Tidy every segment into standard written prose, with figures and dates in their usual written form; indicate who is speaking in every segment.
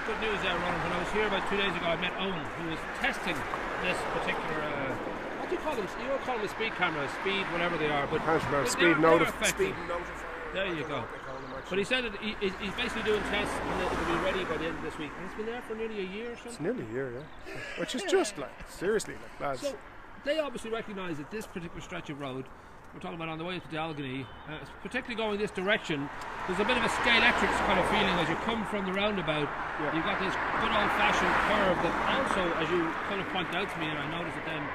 Speaker 1: got good news there, Ronan. When I was here about 2 days ago, I met Owen, who was testing this particular. What do you call them? You don't call them a speed camera, speed, whatever they are. But
Speaker 2: speed notifier.
Speaker 1: There you go. But he said that he's basically doing tests and it will be ready by the end of this week. And it's been there for nearly a year or something.
Speaker 2: It's nearly a year, yeah. Which is just like, seriously, like, lads.
Speaker 1: So they obviously recognise that this particular stretch of road, we're talking about on the way to Delgany, particularly going this direction, there's a bit of a Scalextrics kind of feeling as you come from the roundabout. Yeah. You've got this good old-fashioned curve that also, as you kind of pointed out to me, and I noticed it then,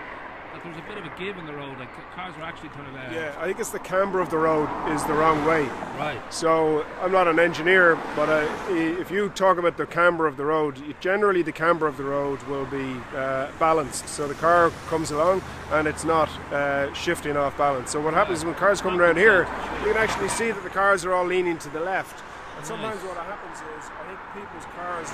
Speaker 1: that there's a bit of a give in the road, like cars are actually kind of...
Speaker 2: yeah, I think it's the camber of the road is the wrong way.
Speaker 1: Right.
Speaker 2: So, I'm not an engineer, but if you talk about the camber of the road, generally the camber of the road will be balanced. So the car comes along and it's not shifting off balance. So what happens is when cars come around here, you can actually see that the cars are all leaning to the left. And sometimes what happens is, I think people's cars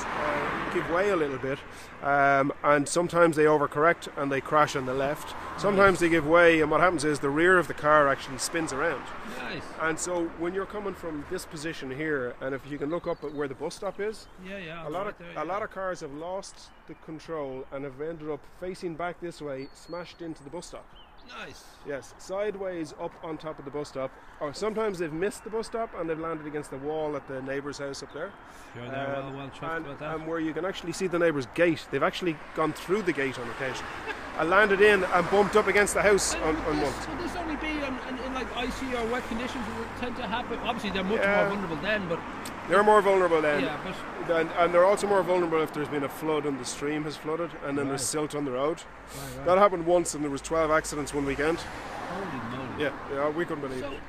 Speaker 2: give way a little bit, and sometimes they overcorrect and they crash on the left. Sometimes they give way, and what happens is the rear of the car actually spins around.
Speaker 1: Nice.
Speaker 2: And so when you're coming from this position here, and if you can look up at where the bus stop is, a lot of cars have lost the control and have ended up facing back this way, smashed into the bus stop.
Speaker 1: Nice.
Speaker 2: Yes, sideways up on top of the bus stop, or sometimes they've missed the bus stop and they've landed against the wall at the neighbour's house up there.
Speaker 1: Sure, they're well chuffed about that.
Speaker 2: And where you can actually see the neighbour's gate. They've actually gone through the gate on occasion. I landed in and bumped up against the house on once.
Speaker 1: Would this only be in like icy or wet conditions? Would it tend to happen? Obviously, they're much more vulnerable then, but
Speaker 2: they're more vulnerable then.
Speaker 1: Yeah,
Speaker 2: and they're also more vulnerable if there's been a flood and the stream has flooded, and then there's silt on the road. Right. That happened once, and there was 12 accidents one weekend.
Speaker 1: Holy moly!
Speaker 2: Yeah, we couldn't believe it.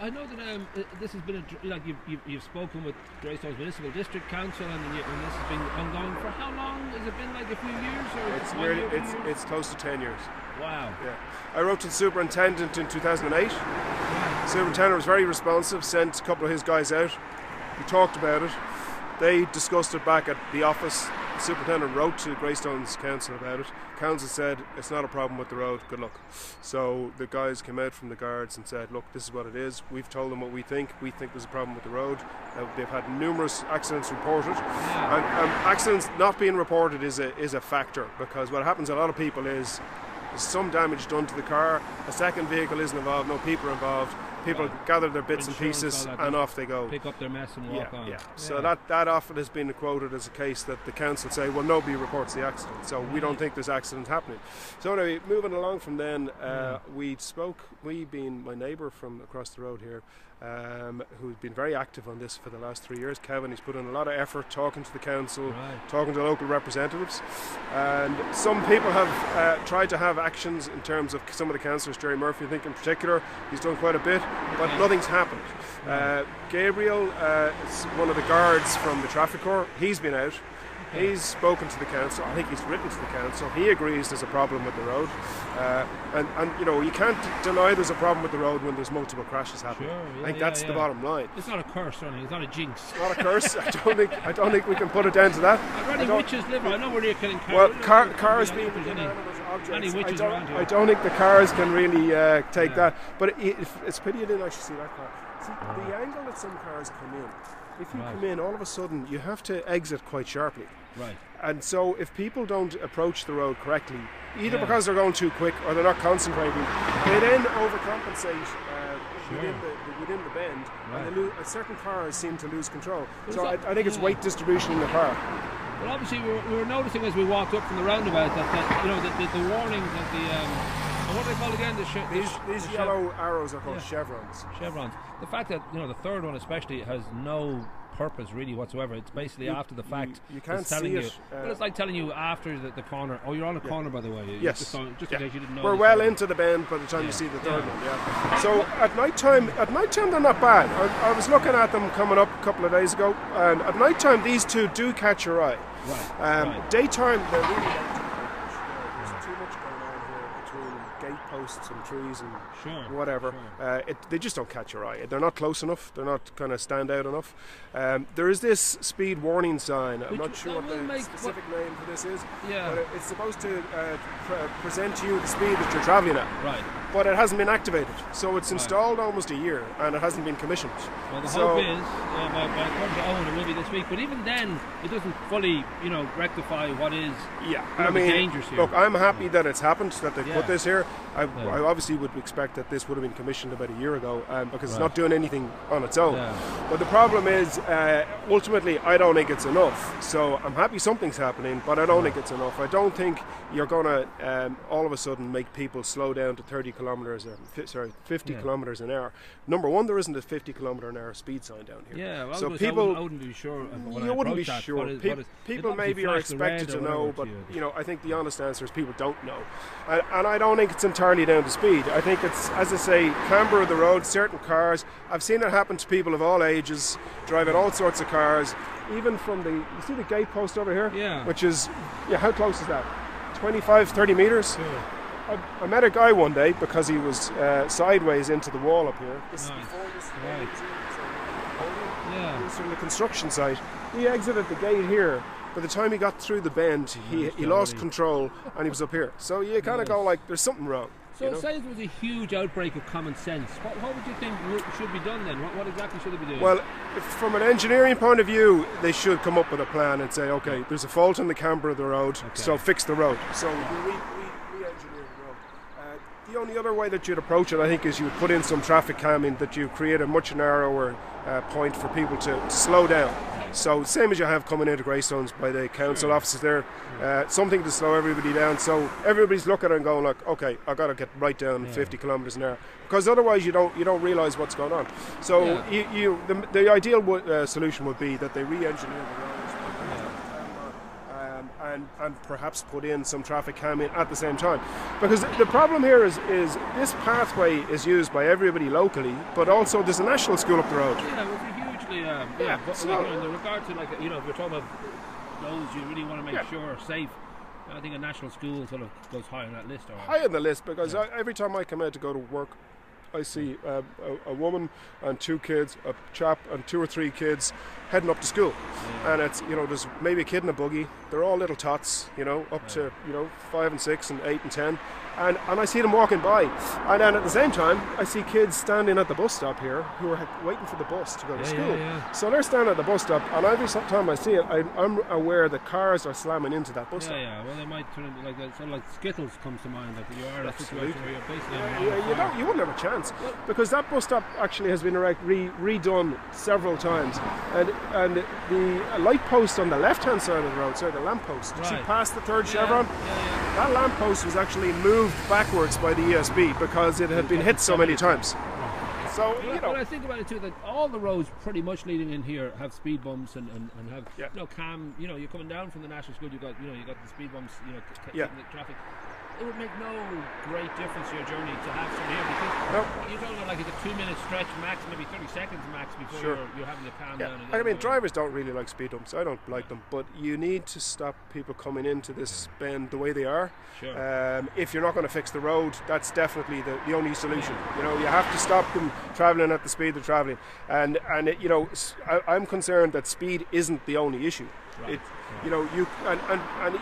Speaker 1: I know that this has been you've spoken with Greystones Municipal District Council, and this has been ongoing for how long? Has it been like a few years? Or
Speaker 2: it's close to 10 years.
Speaker 1: Wow.
Speaker 2: Yeah. I wrote to the superintendent in 2008. The superintendent was very responsive, sent a couple of his guys out. We talked about it. They discussed it back at the office. The superintendent wrote to Greystones Council about it. Council said, it's not a problem with the road, good luck. So the guys came out from the guards and said, look, this is what it is. We've told them what we think. We think there's a problem with the road. They've had numerous accidents reported. And accidents not being reported is a factor, because what happens to a lot of people is there's some damage done to the car, a second vehicle isn't involved, no people are involved. People gather their bits and pieces and off they go.
Speaker 1: Pick up their mess and walk on.
Speaker 2: Yeah. So that often has been quoted as a case that the council say, well, nobody reports the accident, so we don't think there's accident happening. So anyway, moving along from then, we being my neighbour from across the road here, who's been very active on this for the last 3 years. Kevin, he's put in a lot of effort talking to the council, talking to local representatives, and some people have tried to have actions in terms of some of the councillors. Jerry Murphy, I think in particular, he's done quite a bit, but nothing's happened. Gabriel, one of the guards from the traffic corps, he's been out. He's spoken to the council. I think he's written to the council. He agrees there's a problem with the road, and you know, you can't deny there's a problem with the road when there's multiple crashes happening. I think that's the bottom line.
Speaker 1: It's not a curse, or anything. It's not a jinx.
Speaker 2: It's not a curse. I don't think we can put it down to that.
Speaker 1: Are any witches live? I know where you're killing cars.
Speaker 2: Well, cars being
Speaker 1: any witches around here.
Speaker 2: I don't think the cars can really take that. But it's a pity you didn't actually see that car. See, the angle that some cars come in. If you come in, all of a sudden you have to exit quite sharply.
Speaker 1: Right.
Speaker 2: And so if people don't approach the road correctly, either because they're going too quick or they're not concentrating, they then overcompensate within the bend, and certain cars seem to lose control. So I think it's weight distribution in the car.
Speaker 1: Well, obviously we were noticing as we walked up from the roundabout that you know the warnings that the what are they called again?
Speaker 2: These yellow arrows are called chevrons.
Speaker 1: Chevrons. The fact that the third one especially has no purpose really whatsoever. It's basically after the fact.
Speaker 2: You can't see it.
Speaker 1: But it's like telling you after the corner. Oh, you're on a corner, by the way.
Speaker 2: Yes.
Speaker 1: Just in case you didn't know.
Speaker 2: We're well into the bend by the time you see the third one. Yeah. So at night time they're not bad. I was looking at them coming up a couple of days ago, and at night time these two do catch your eye. Right. Daytime they're really light. There's too much going on here between gate posts and trees and whatever. They just don't catch your eye. They're not close enough. They're not kind of stand out enough. There is this speed warning sign. I'm not sure what the specific name for this is. But it's supposed to present to you the speed that you're travelling at.
Speaker 1: Right.
Speaker 2: but it hasn't been activated. So it's installed almost a year and it hasn't been commissioned.
Speaker 1: Well, the hope is, by according to Owen, it will be this week. But even then, it doesn't fully, rectify what is dangerous here.
Speaker 2: Look, I'm happy that it's happened, that they've put this here. I obviously would expect that this would have been commissioned about a year ago because it's not doing anything on its own. But the problem is, ultimately, I don't think it's enough. So I'm happy something's happening, but I don't think it's enough. I don't think you're going to all of a sudden make people slow down to 50 kilometres an hour. Number one, there isn't a 50 kilometre an hour speed sign down here.
Speaker 1: Yeah, well,
Speaker 2: so people,
Speaker 1: I wouldn't be sure.
Speaker 2: You wouldn't be sure. People maybe are expected to know, but I think the honest answer is people don't know. And I don't think it's entirely down to speed. I think it's, as I say, camber of the road, certain cars. I've seen it happen to people of all ages, driving all sorts of cars, even from you see the gate post over here?
Speaker 1: Yeah.
Speaker 2: Which is, how close is that? 25, 30 metres?
Speaker 1: Yeah.
Speaker 2: I met a guy one day because he was sideways into the wall up here. This is before this. He was from the construction site. He exited the gate here. By the time he got through the bend, he lost control and he was up here. So you kind of go like, there's something wrong.
Speaker 1: So say it was a huge outbreak of common sense. What would you think should be done then? What exactly should they be doing?
Speaker 2: Well, from an engineering point of view, they should come up with a plan and say, okay, there's a fault in the camber of the road, so fix the road. So re-engineer the road. The only other way that you'd approach it, I think, is you would put in some traffic calming, that you create a much narrower point for people to slow down. So same as you have coming into Greystones by the council offices there, something to slow everybody down. So everybody's looking and going like, okay, I got to get right down 50 kilometres an hour, because otherwise you don't realise what's going on. So the ideal solution would be that they re-engineer the roads and perhaps put in some traffic calming at the same time. Because the problem here is this pathway is used by everybody locally, but also there's a national school up the road.
Speaker 1: Yeah, it would be hugely, but
Speaker 2: so,
Speaker 1: in regard to, like, if you're talking about those you really want to make sure are safe, I think a national school sort of goes high on that list.
Speaker 2: High on the list, because every time I come out to go to work, I see a woman and 2 kids, a chap and 2 or 3 kids heading up to school. And it's, there's maybe a kid in a buggy. They're all little tots, up to, 5 and 6 and 8 and 10. And I see them walking by. And then at the same time, I see kids standing at the bus stop here who are waiting for the bus to go to school. So they're standing at the bus stop, and every time I see it, I'm aware that cars are slamming into that bus stop.
Speaker 1: Well, they might turn into sort of like Skittles comes to mind, that you are in a situation where you're basically...
Speaker 2: you wouldn't have a chance, because that bus stop actually has been redone several times. And the light post on the left-hand side of the road, the lamp post, you see past the third chevron? That lamp post was actually moved backwards by the ESB because it had been hit so many times. So,
Speaker 1: When I think about it too, that all the roads pretty much leading in here have speed bumps and have calm. You're coming down from the national school, you got the speed bumps, the traffic. It would make no great difference to your journey to have some here, because you're talking about like a 2-minute stretch max, maybe 30 seconds max before you're having to calm down.
Speaker 2: I mean, drivers don't really like speed bumps. I don't like them, but you need to stop people coming into this bend the way they are. If you're not going to fix the road, that's definitely the only solution. You have to stop them travelling at the speed they're travelling, and I'm concerned that speed isn't the only issue. And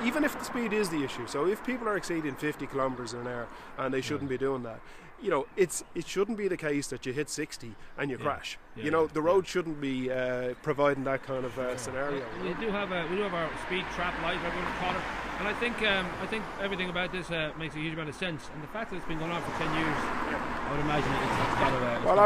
Speaker 2: even if the speed is the issue, so if people are exceeding 50 kilometres an hour and they shouldn't be doing that, it shouldn't be the case that you hit 60 and you crash. The road shouldn't be providing that kind of scenario.
Speaker 1: We do have our speed trap light, I'm going to call it, and I think everything about this makes a huge amount of sense. And the fact that it's been going on for 10 years, I would imagine it's got to.
Speaker 2: Well,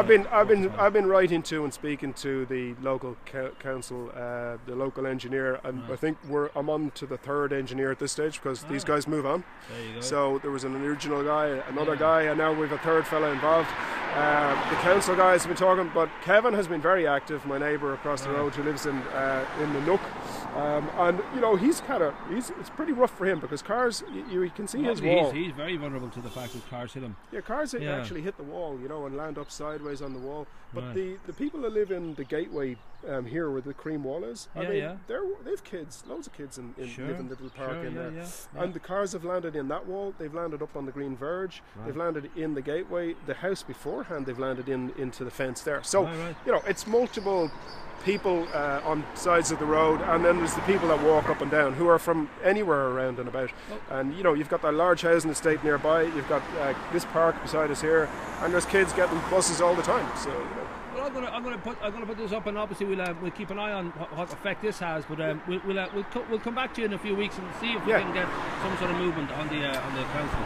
Speaker 2: I've been writing to and speaking to the local council, the local engineer, and I think I'm on to the 3rd engineer at this stage, because these guys move on.
Speaker 1: There you go.
Speaker 2: So there was an original guy, another guy, and now we've a 3rd fella involved. The council guys have been talking, but Kevin has been very active, my neighbour across the road who lives in the Nook, and it's pretty rough for him, because cars, you can see his wall.
Speaker 1: He's very vulnerable to the fact that cars hit him.
Speaker 2: Yeah, cars actually hit the wall, and land up sideways on the wall. But the people that live in the Gateway here where the cream wall is. I mean,
Speaker 1: yeah.
Speaker 2: They've kids, loads of kids in
Speaker 1: Sure,
Speaker 2: live in the little park
Speaker 1: sure,
Speaker 2: in there.
Speaker 1: yeah.
Speaker 2: And the cars have landed in that wall. They've landed up on the green verge.
Speaker 1: Right.
Speaker 2: They've landed in the gateway. The house beforehand, they've landed into the fence there. So
Speaker 1: Right.
Speaker 2: you know, it's multiple people on sides of the road, and then there's the people that walk up and down who are from anywhere around and about. And you know, you've got that large housing estate nearby. You've got this park beside us here, and there's kids getting buses all the time. So you know.
Speaker 1: Well, I'm going to put this up, and obviously we'll keep an eye on what effect this has. But we'll come back to you in a few weeks and see if we can get some sort of movement on the council.